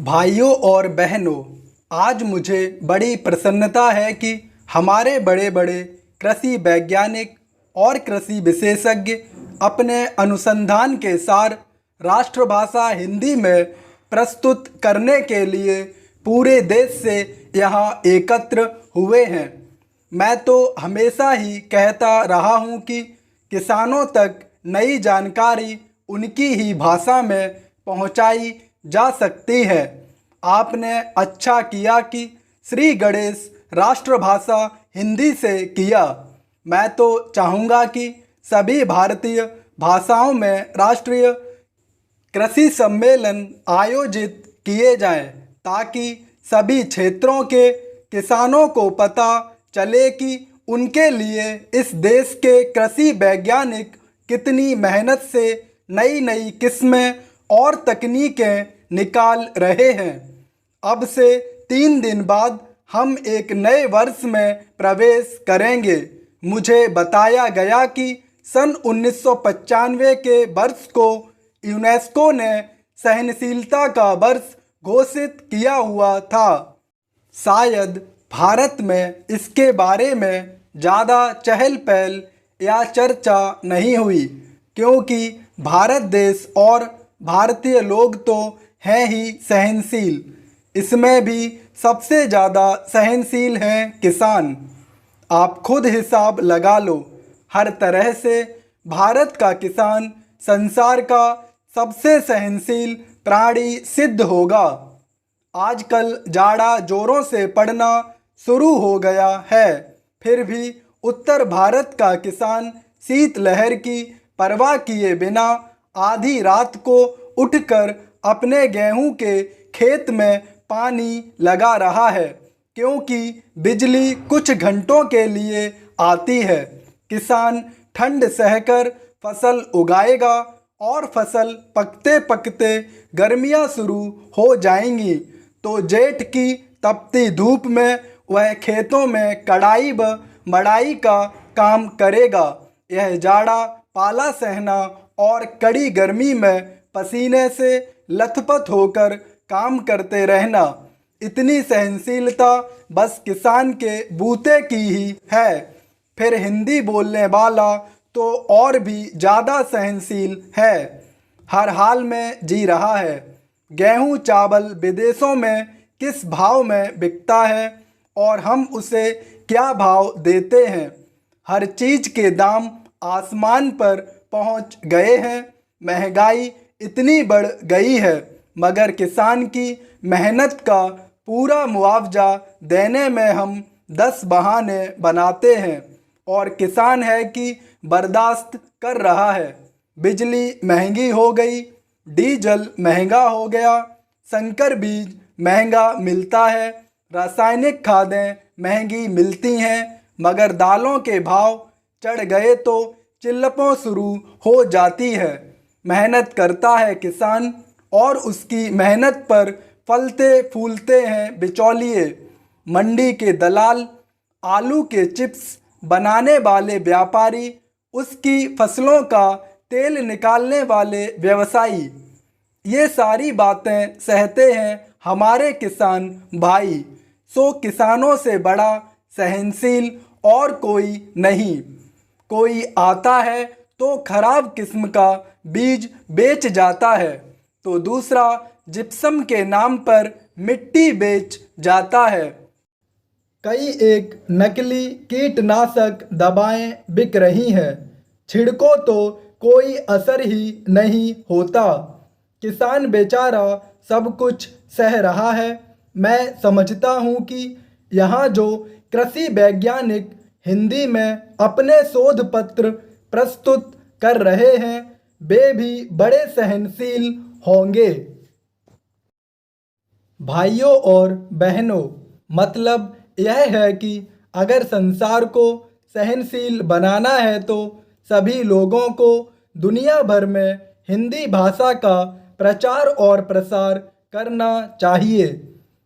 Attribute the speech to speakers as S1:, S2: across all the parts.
S1: भाइयों और बहनों, आज मुझे बड़ी प्रसन्नता है कि हमारे बड़े बड़े कृषि वैज्ञानिक और कृषि विशेषज्ञ अपने अनुसंधान के सार राष्ट्रभाषा हिंदी में प्रस्तुत करने के लिए पूरे देश से यहाँ एकत्र हुए हैं। मैं तो हमेशा ही कहता रहा हूँ कि किसानों तक नई जानकारी उनकी ही भाषा में पहुँचाई जा सकती है। आपने अच्छा किया कि श्री गणेश राष्ट्रभाषा हिंदी से किया। मैं तो चाहूँगा कि सभी भारतीय भाषाओं में राष्ट्रीय कृषि सम्मेलन आयोजित किए जाएं, ताकि सभी क्षेत्रों के किसानों को पता चले कि उनके लिए इस देश के कृषि वैज्ञानिक कितनी मेहनत से नई नई किस्में और तकनीकें निकाल रहे हैं। अब से 3 दिन बाद हम एक नए वर्ष में प्रवेश करेंगे। मुझे बताया गया कि सन 1995 के वर्ष को यूनेस्को ने सहनशीलता का वर्ष घोषित किया हुआ था। शायद भारत में इसके बारे में ज़्यादा चहल पहल या चर्चा नहीं हुई, क्योंकि भारत देश और भारतीय लोग तो हैं ही सहनशील। इसमें भी सबसे ज़्यादा सहनशील हैं किसान। आप खुद हिसाब लगा लो, हर तरह से भारत का किसान संसार का सबसे सहनशील प्राणी सिद्ध होगा। आजकल जाड़ा जोरों से पड़ना शुरू हो गया है, फिर भी उत्तर भारत का किसान शीतलहर की परवाह किए बिना आधी रात को उठकर अपने गेहूं के खेत में पानी लगा रहा है, क्योंकि बिजली कुछ घंटों के लिए आती है। किसान ठंड सहकर फसल उगाएगा और फसल पकते पकते गर्मियां शुरू हो जाएंगी, तो जेठ की तपती धूप में वह खेतों में कड़ाई व मड़ाई का काम करेगा। यह जाड़ा पाला सहना और कड़ी गर्मी में पसीने से लथपथ होकर काम करते रहना, इतनी सहनशीलता बस किसान के बूते की ही है। फिर हिंदी बोलने वाला तो और भी ज़्यादा सहनशील है, हर हाल में जी रहा है। गेहूं चावल विदेशों में किस भाव में बिकता है और हम उसे क्या भाव देते हैं। हर चीज़ के दाम आसमान पर पहुंच गए हैं। महंगाई इतनी बढ़ गई है, मगर किसान की मेहनत का पूरा मुआवजा देने में हम 10 बहाने बनाते हैं, और किसान है कि बर्दाश्त कर रहा है। बिजली महंगी हो गई, डीजल महंगा हो गया, संकर बीज महंगा मिलता है, रासायनिक खादें महंगी मिलती हैं, मगर दालों के भाव चढ़ गए तो चिल्लपों शुरू हो जाती है। मेहनत करता है किसान और उसकी मेहनत पर फलते फूलते हैं बिचौलिए, मंडी के दलाल, आलू के चिप्स बनाने वाले व्यापारी, उसकी फसलों का तेल निकालने वाले व्यवसायी। ये सारी बातें सहते हैं हमारे किसान भाई। सो किसानों से बड़ा सहनशील और कोई नहीं। कोई आता है तो खराब किस्म का बीज बेच जाता है, तो दूसरा जिप्सम के नाम पर मिट्टी बेच जाता है। कई एक नकली कीटनाशक दवाएं बिक रही हैं, छिड़को तो कोई असर ही नहीं होता। किसान बेचारा सब कुछ सह रहा है। मैं समझता हूँ कि यहाँ जो कृषि वैज्ञानिक हिंदी में अपने शोध पत्र प्रस्तुत कर रहे हैं, वे भी बड़े सहनशील होंगे। भाइयों और बहनों, मतलब यह है कि अगर संसार को सहनशील बनाना है तो सभी लोगों को दुनिया भर में हिंदी भाषा का प्रचार और प्रसार करना चाहिए।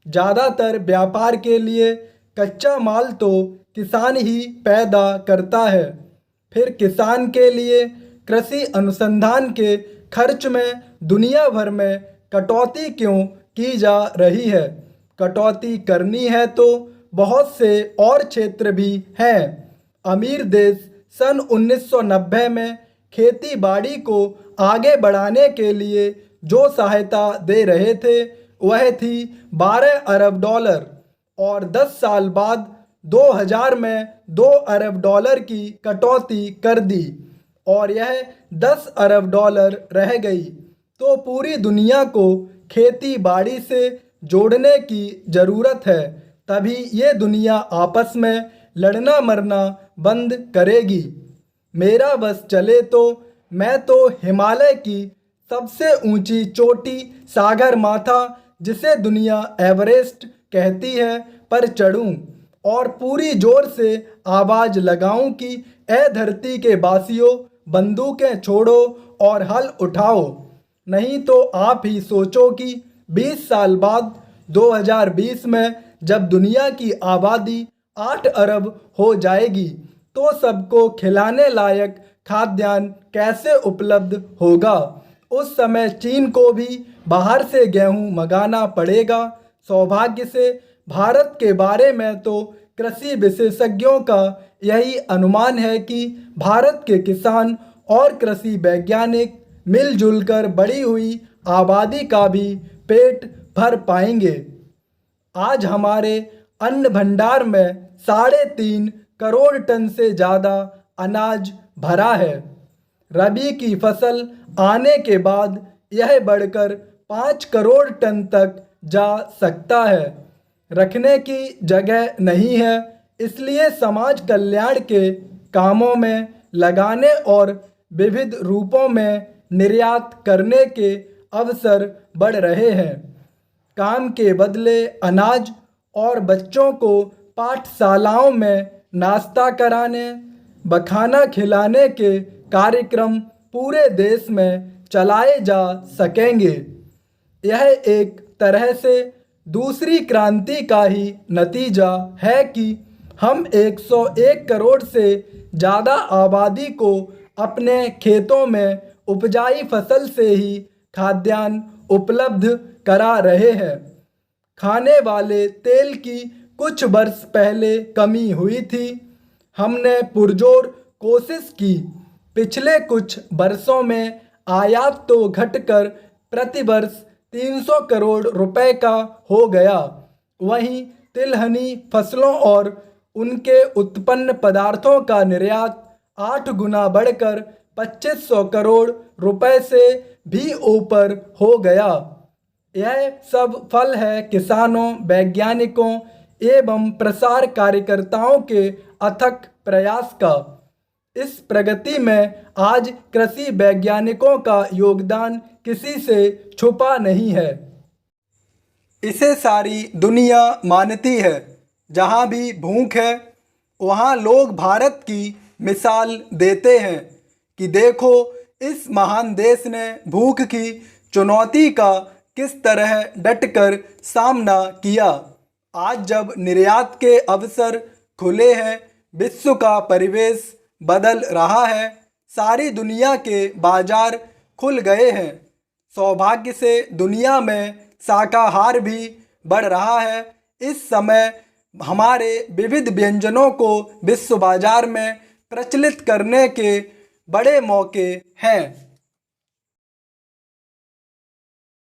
S1: ज़्यादातर व्यापार के लिए कच्चा माल तो किसान ही पैदा करता है, फिर किसान के लिए कृषि अनुसंधान के खर्च में दुनिया भर में कटौती क्यों की जा रही है। कटौती करनी है तो बहुत से और क्षेत्र भी हैं। अमीर देश सन 1990 में खेती बाड़ी को आगे बढ़ाने के लिए जो सहायता दे रहे थे वह थी 12 अरब डॉलर और 10 साल बाद 2000 में 2 अरब डॉलर की कटौती कर दी और यह 10 अरब डॉलर रह गई। तो पूरी दुनिया को खेती बाड़ी से जोड़ने की ज़रूरत है, तभी ये दुनिया आपस में लड़ना मरना बंद करेगी। मेरा बस चले तो मैं तो हिमालय की सबसे ऊंची चोटी सागरमाथा, जिसे दुनिया एवरेस्ट कहती है, पर चढ़ूं और पूरी जोर से आवाज़ लगाऊं कि ए धरती के वासियों, बंदूकें छोड़ो और हल उठाओ। नहीं तो आप ही सोचो कि 20 साल बाद 2020 में जब दुनिया की आबादी 8 अरब हो जाएगी तो सबको खिलाने लायक खाद्यान्न कैसे उपलब्ध होगा। उस समय चीन को भी बाहर से गेहूं मंगाना पड़ेगा। सौभाग्य से भारत के बारे में तो कृषि विशेषज्ञों का यही अनुमान है कि भारत के किसान और कृषि वैज्ञानिक मिलजुल कर बढ़ी हुई आबादी का भी पेट भर पाएंगे। आज हमारे अन्न भंडार में 3.5 करोड़ टन से ज़्यादा अनाज भरा है। रबी की फसल आने के बाद यह बढ़कर 5 करोड़ टन तक जा सकता है। रखने की जगह नहीं है, इसलिए समाज कल्याण के कामों में लगाने और विविध रूपों में निर्यात करने के अवसर बढ़ रहे हैं। काम के बदले अनाज और बच्चों को पाठशालाओं में नाश्ता कराने, बखाना खिलाने के कार्यक्रम पूरे देश में चलाए जा सकेंगे। यह एक तरह से दूसरी क्रांति का ही नतीजा है कि हम 101 करोड़ से ज़्यादा आबादी को अपने खेतों में उपजाई फसल से ही खाद्यान्न उपलब्ध करा रहे हैं। खाने वाले तेल की कुछ वर्ष पहले कमी हुई थी। हमने पुरजोर कोशिश की। पिछले कुछ वर्षों में आयात तो घटकर प्रति वर्ष 300 करोड़ रुपए का हो गया। वहीं तिलहनी फसलों और उनके उत्पन्न पदार्थों का निर्यात 8 गुना बढ़कर 2500 करोड़ रुपए से भी ऊपर हो गया। यह सब फल है किसानों, वैज्ञानिकों एवं प्रसार कार्यकर्ताओं के अथक प्रयास का। इस प्रगति में आज कृषि वैज्ञानिकों का योगदान किसी से छुपा नहीं है। इसे सारी दुनिया मानती है। जहाँ भी भूख है वहाँ लोग भारत की मिसाल देते हैं कि देखो इस महान देश ने भूख की चुनौती का किस तरह डटकर सामना किया। आज जब निर्यात के अवसर खुले हैं, विश्व का परिवेश बदल रहा है, सारी दुनिया के बाजार खुल गए हैं। सौभाग्य से दुनिया में शाकाहार भी बढ़ रहा है। इस समय हमारे विविध व्यंजनों को विश्व बाजार में प्रचलित करने के बड़े मौके हैं।